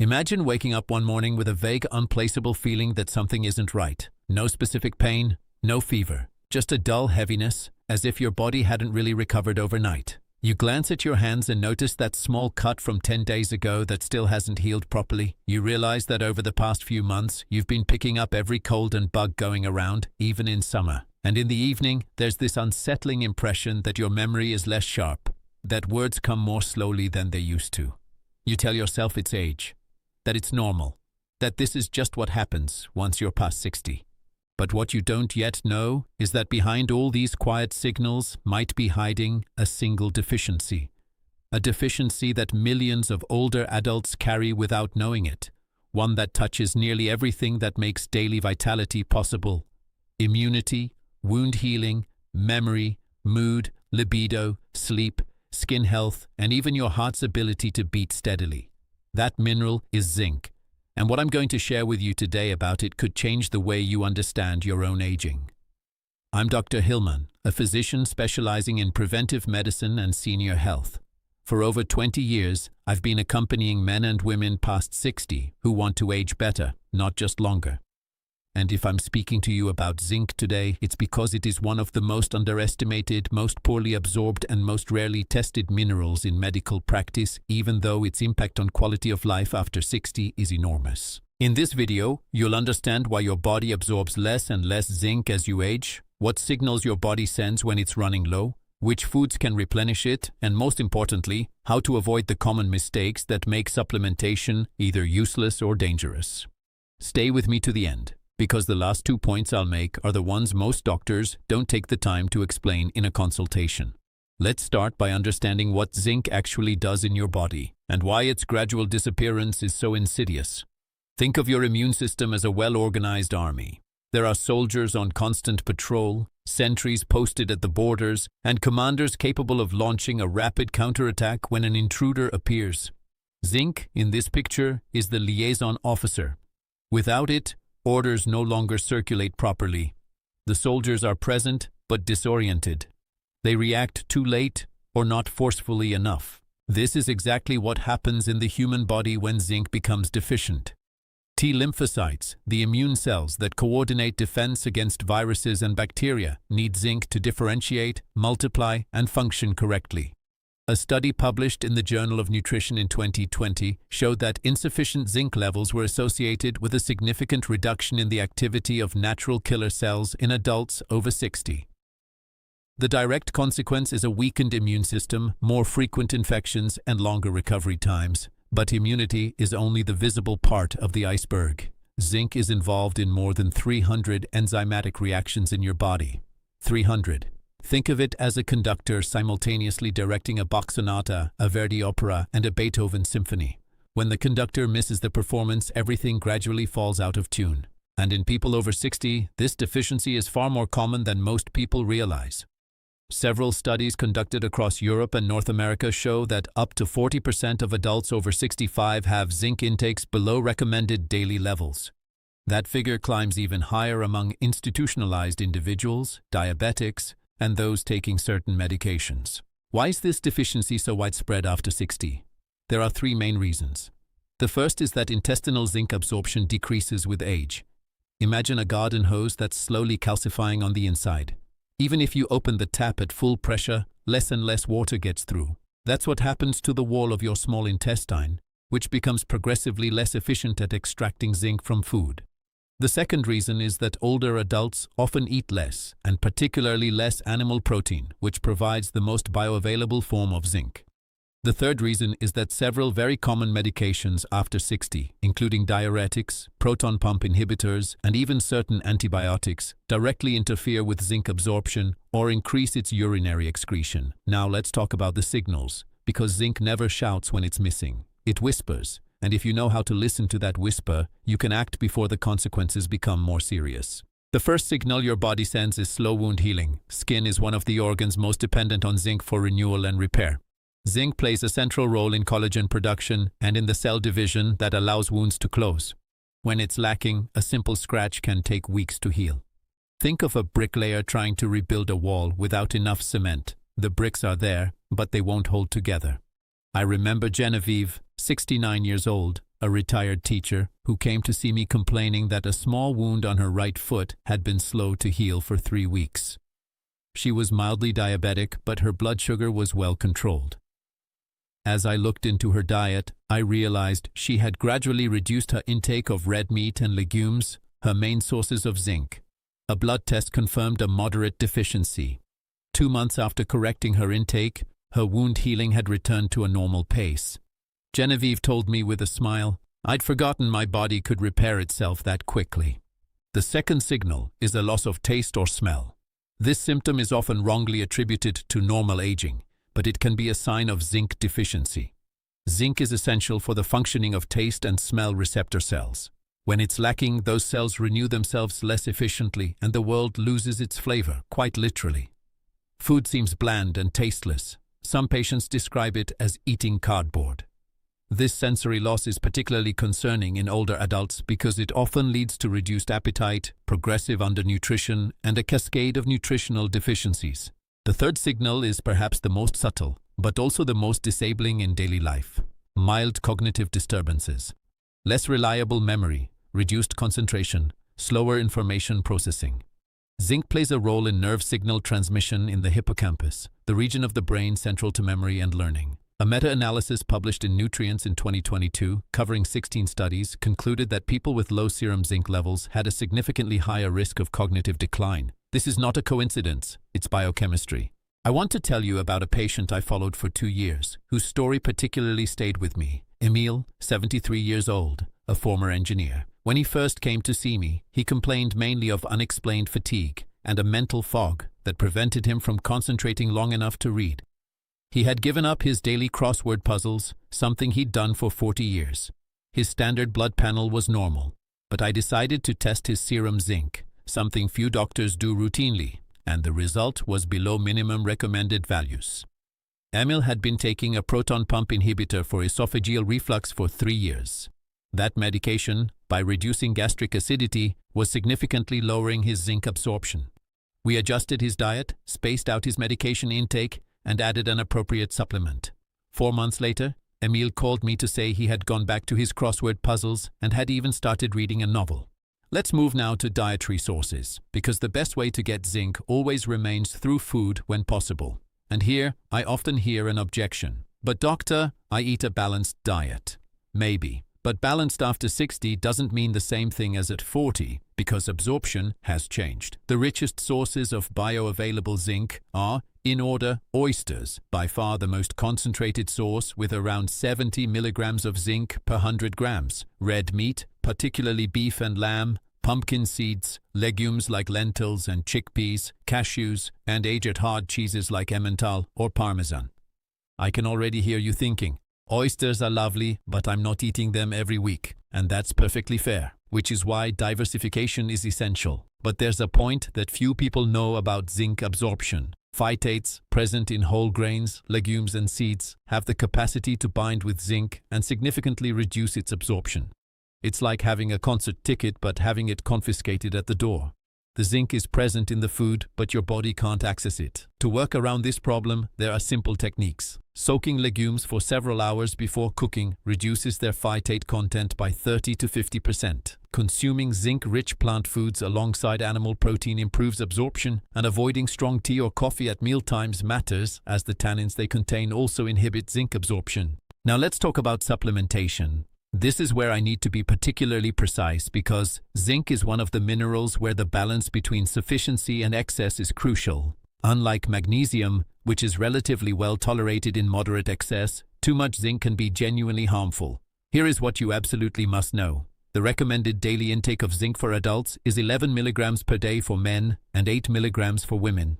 Imagine waking up one morning with a vague, unplaceable feeling that something isn't right. No specific pain, no fever, just a dull heaviness, as if your body hadn't really recovered overnight. You glance at your hands and notice that small cut from 10 days ago that still hasn't healed properly. You realize that over the past few months, you've been picking up every cold and bug going around, even in summer. And in the evening, there's this unsettling impression that your memory is less sharp, that words come more slowly than they used to. You tell yourself it's age, that it's normal, that this is just what happens once you're past 60. But what you don't yet know is that behind all these quiet signals might be hiding a single deficiency. A deficiency that millions of older adults carry without knowing it. One that touches nearly everything that makes daily vitality possible. Immunity, wound healing, memory, mood, libido, sleep, skin health, and even your heart's ability to beat steadily. That mineral is zinc. And what I'm going to share with you today about it could change the way you understand your own aging. I'm Dr. Hillman, a physician specializing in preventive medicine and senior health. For over 20 years, I've been accompanying men and women past 60 who want to age better, not just longer. And if I'm speaking to you about zinc today, it's because it is one of the most underestimated, most poorly absorbed, and most rarely tested minerals in medical practice, even though its impact on quality of life after 60 is enormous. In this video, you'll understand why your body absorbs less and less zinc as you age, what signals your body sends when it's running low, which foods can replenish it, and most importantly, how to avoid the common mistakes that make supplementation either useless or dangerous. Stay with me to the end, because the last 2 points I'll make are the ones most doctors don't take the time to explain in a consultation. Let's start by understanding what zinc actually does in your body, and why its gradual disappearance is so insidious. Think of your immune system as a well-organized army. There are soldiers on constant patrol, sentries posted at the borders, and commanders capable of launching a rapid counterattack when an intruder appears. Zinc, in this picture, is the liaison officer. Without it, orders no longer circulate properly. The soldiers are present, but disoriented. They react too late or not forcefully enough. This is exactly what happens in the human body when zinc becomes deficient. T lymphocytes, the immune cells that coordinate defense against viruses and bacteria, need zinc to differentiate, multiply, and function correctly. A study published in the Journal of Nutrition in 2020 showed that insufficient zinc levels were associated with a significant reduction in the activity of natural killer cells in adults over 60. The direct consequence is a weakened immune system, more frequent infections, and longer recovery times. But immunity is only the visible part of the iceberg. Zinc is involved in more than 300 enzymatic reactions in your body. 300. Think of it as a conductor simultaneously directing a Bach sonata, a Verdi opera, and a Beethoven symphony. When the conductor misses the performance, everything gradually falls out of tune. And in people over 60, this deficiency is far more common than most people realize. Several studies conducted across Europe and North America show that up to 40% of adults over 65 have zinc intakes below recommended daily levels. That figure climbs even higher among institutionalized individuals, diabetics, and those taking certain medications. Why is this deficiency so widespread after 60? There are 3 main reasons. The first is that intestinal zinc absorption decreases with age. Imagine a garden hose that's slowly calcifying on the inside. Even if you open the tap at full pressure, less and less water gets through. That's what happens to the wall of your small intestine, which becomes progressively less efficient at extracting zinc from food. The second reason is that older adults often eat less, and particularly less animal protein, which provides the most bioavailable form of zinc. The third reason is that several very common medications after 60, including diuretics, proton pump inhibitors, and even certain antibiotics, directly interfere with zinc absorption or increase its urinary excretion. Now let's talk about the signals, because zinc never shouts when it's missing. It whispers. And if you know how to listen to that whisper, you can act before the consequences become more serious. The first signal your body sends is slow wound healing. Skin is one of the organs most dependent on zinc for renewal and repair. Zinc plays a central role in collagen production and in the cell division that allows wounds to close. When it's lacking, a simple scratch can take weeks to heal. Think of a bricklayer trying to rebuild a wall without enough cement. The bricks are there, but they won't hold together. I remember Genevieve, 69 years old, a retired teacher, who came to see me complaining that a small wound on her right foot had been slow to heal for 3 weeks. She was mildly diabetic, but her blood sugar was well controlled. As I looked into her diet, I realized she had gradually reduced her intake of red meat and legumes, her main sources of zinc. A blood test confirmed a moderate deficiency. 2 months after correcting her intake, her wound healing had returned to a normal pace. Genevieve told me with a smile, "I'd forgotten my body could repair itself that quickly." The second signal is a loss of taste or smell. This symptom is often wrongly attributed to normal aging, but it can be a sign of zinc deficiency. Zinc is essential for the functioning of taste and smell receptor cells. When it's lacking, those cells renew themselves less efficiently and the world loses its flavor, quite literally. Food seems bland and tasteless. Some patients describe it as eating cardboard. This sensory loss is particularly concerning in older adults because it often leads to reduced appetite, progressive undernutrition, and a cascade of nutritional deficiencies. The third signal is perhaps the most subtle, but also the most disabling in daily life: mild cognitive disturbances. Less reliable memory, reduced concentration, slower information processing. Zinc plays a role in nerve signal transmission in the hippocampus, the region of the brain central to memory and learning. A meta-analysis published in Nutrients in 2022, covering 16 studies, concluded that people with low serum zinc levels had a significantly higher risk of cognitive decline. This is not a coincidence, it's biochemistry. I want to tell you about a patient I followed for 2 years, whose story particularly stayed with me. Emil, 73 years old, a former engineer. When he first came to see me, he complained mainly of unexplained fatigue and a mental fog that prevented him from concentrating long enough to read. He had given up his daily crossword puzzles, something he'd done for 40 years. His standard blood panel was normal, but I decided to test his serum zinc, something few doctors do routinely, and the result was below minimum recommended values. Emil had been taking a proton pump inhibitor for esophageal reflux for 3 years. That medication, by reducing gastric acidity, was significantly lowering his zinc absorption. We adjusted his diet, spaced out his medication intake, and added an appropriate supplement. 4 months later, Emil called me to say he had gone back to his crossword puzzles and had even started reading a novel. Let's move now to dietary sources, because the best way to get zinc always remains through food when possible. And here, I often hear an objection. But doctor, I eat a balanced diet. Maybe. But balanced after 60 doesn't mean the same thing as at 40, because absorption has changed. The richest sources of bioavailable zinc are, in order, oysters, by far the most concentrated source with around 70 milligrams of zinc per 100 grams, red meat, particularly beef and lamb, pumpkin seeds, legumes like lentils and chickpeas, cashews, and aged hard cheeses like Emmental or Parmesan. I can already hear you thinking, oysters are lovely, but I'm not eating them every week, and that's perfectly fair, which is why diversification is essential. But there's a point that few people know about zinc absorption. Phytates, present in whole grains, legumes, and seeds, have the capacity to bind with zinc and significantly reduce its absorption. It's like having a concert ticket but having it confiscated at the door. The zinc is present in the food, but your body can't access it. To work around this problem, there are simple techniques. Soaking legumes for several hours before cooking reduces their phytate content by 30 to 50%. Consuming zinc-rich plant foods alongside animal protein improves absorption, and avoiding strong tea or coffee at mealtimes matters, as the tannins they contain also inhibit zinc absorption. Now let's talk about supplementation. This is where I need to be particularly precise because zinc is one of the minerals where the balance between sufficiency and excess is crucial. Unlike magnesium, which is relatively well tolerated in moderate excess, too much zinc can be genuinely harmful. Here is what you absolutely must know. The recommended daily intake of zinc for adults is 11 milligrams per day for men and 8 milligrams for women.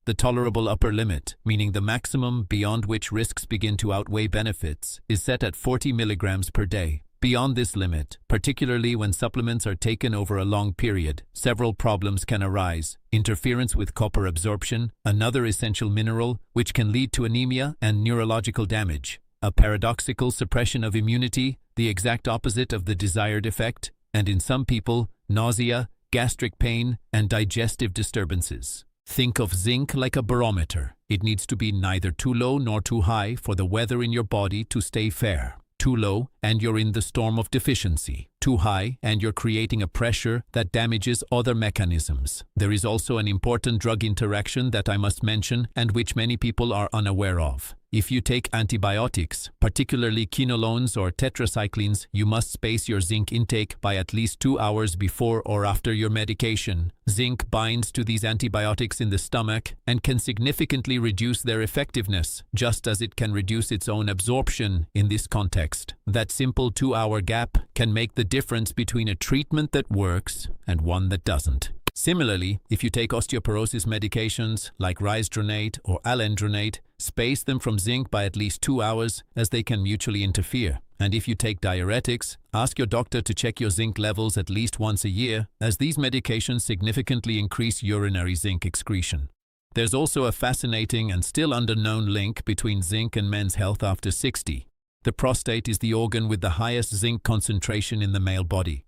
The tolerable upper limit, meaning the maximum beyond which risks begin to outweigh benefits, is set at 40 milligrams per day. Beyond this limit, particularly when supplements are taken over a long period, several problems can arise. Interference with copper absorption, another essential mineral, which can lead to anemia and neurological damage. A paradoxical suppression of immunity, the exact opposite of the desired effect, and in some people, nausea, gastric pain, and digestive disturbances. Think of zinc like a barometer. It needs to be neither too low nor too high for the weather in your body to stay fair. Too low, and you're in the storm of deficiency. Too high, and you're creating a pressure that damages other mechanisms. There is also an important drug interaction that I must mention and which many people are unaware of. If you take antibiotics, particularly quinolones or tetracyclines, you must space your zinc intake by at least 2 hours before or after your medication. Zinc binds to these antibiotics in the stomach and can significantly reduce their effectiveness, just as it can reduce its own absorption in this context. That simple 2-hour gap can make the difference between a treatment that works and one that doesn't. Similarly, if you take osteoporosis medications like risdronate or alendronate, space them from zinc by at least 2 hours, as they can mutually interfere. And if you take diuretics, ask your doctor to check your zinc levels at least once a year, as these medications significantly increase urinary zinc excretion. There's also a fascinating and still underknown link between zinc and men's health after 60. The prostate is the organ with the highest zinc concentration in the male body.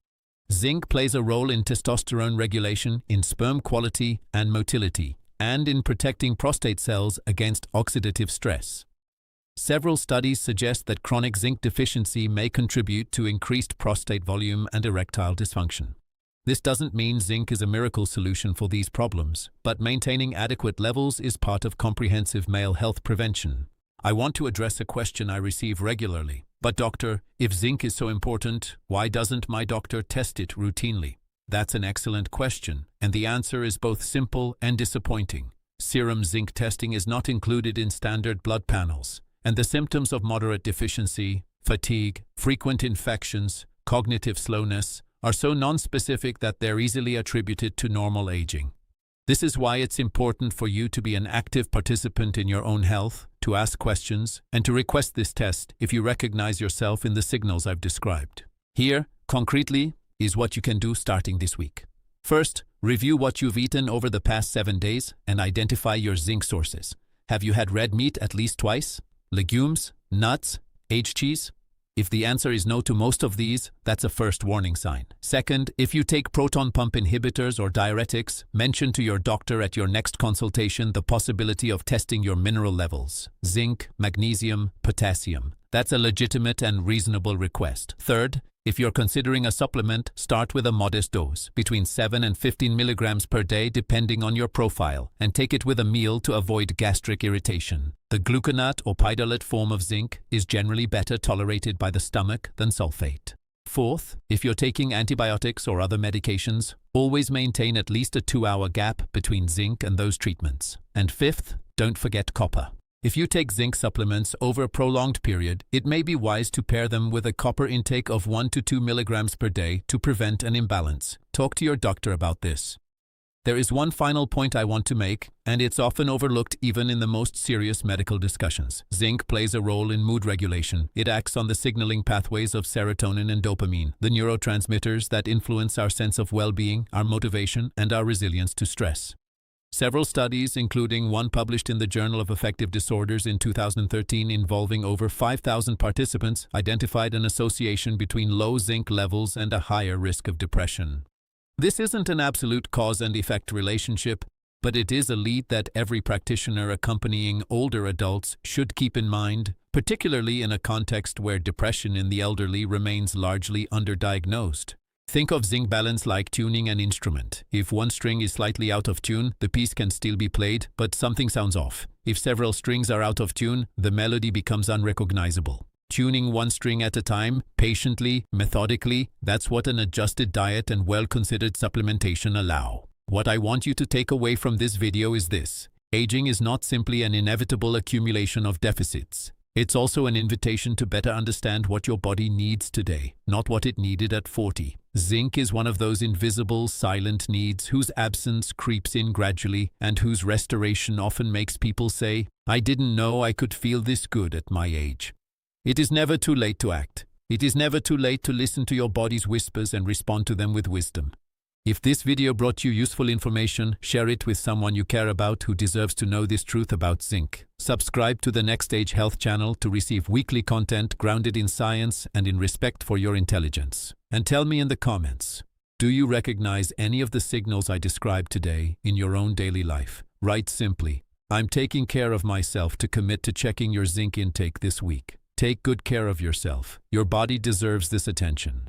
Zinc plays a role in testosterone regulation, in sperm quality and motility, and in protecting prostate cells against oxidative stress. Several studies suggest that chronic zinc deficiency may contribute to increased prostate volume and erectile dysfunction. This doesn't mean zinc is a miracle solution for these problems, but maintaining adequate levels is part of comprehensive male health prevention. I want to address a question I receive regularly. But doctor, if zinc is so important, why doesn't my doctor test it routinely? That's an excellent question, and the answer is both simple and disappointing. Serum zinc testing is not included in standard blood panels, and the symptoms of moderate deficiency, fatigue, frequent infections, cognitive slowness are so nonspecific that they're easily attributed to normal aging. This is why it's important for you to be an active participant in your own health, to ask questions, and to request this test if you recognize yourself in the signals I've described. Here, concretely, is what you can do starting this week. First, review what you've eaten over the past 7 days and identify your zinc sources. Have you had red meat at least twice? Legumes? Nuts? Aged cheese? If the answer is no to most of these, that's a first warning sign. Second, if you take proton pump inhibitors or diuretics, mention to your doctor at your next consultation the possibility of testing your mineral levels: zinc, magnesium, potassium. That's a legitimate and reasonable request. Third, if you're considering a supplement, start with a modest dose, between 7 and 15 milligrams per day depending on your profile, and take it with a meal to avoid gastric irritation. The gluconate or pidolate form of zinc is generally better tolerated by the stomach than sulfate. Fourth, if you're taking antibiotics or other medications, always maintain at least a 2-hour gap between zinc and those treatments. And fifth, don't forget copper. If you take zinc supplements over a prolonged period, it may be wise to pair them with a copper intake of 1 to 2 milligrams per day to prevent an imbalance. Talk to your doctor about this. There is one final point I want to make, and it's often overlooked even in the most serious medical discussions. Zinc plays a role in mood regulation. It acts on the signaling pathways of serotonin and dopamine, the neurotransmitters that influence our sense of well-being, our motivation, and our resilience to stress. Several studies, including one published in the Journal of Affective Disorders in 2013 involving over 5,000 participants, identified an association between low zinc levels and a higher risk of depression. This isn't an absolute cause and effect relationship, but it is a lead that every practitioner accompanying older adults should keep in mind, particularly in a context where depression in the elderly remains largely underdiagnosed. Think of zinc balance like tuning an instrument. If one string is slightly out of tune, the piece can still be played, but something sounds off. If several strings are out of tune, the melody becomes unrecognizable. Tuning one string at a time, patiently, methodically, that's what an adjusted diet and well-considered supplementation allow. What I want you to take away from this video is this: aging is not simply an inevitable accumulation of deficits. It's also an invitation to better understand what your body needs today, not what it needed at 40. Zinc is one of those invisible, silent needs whose absence creeps in gradually and whose restoration often makes people say, "I didn't know I could feel this good at my age." It is never too late to act. It is never too late to listen to your body's whispers and respond to them with wisdom. If this video brought you useful information, share it with someone you care about who deserves to know this truth about zinc. Subscribe to the Next Stage Health channel to receive weekly content grounded in science and in respect for your intelligence. And tell me in the comments, do you recognize any of the signals I described today in your own daily life? Write simply, "I'm taking care of myself," to commit to checking your zinc intake this week. Take good care of yourself. Your body deserves this attention.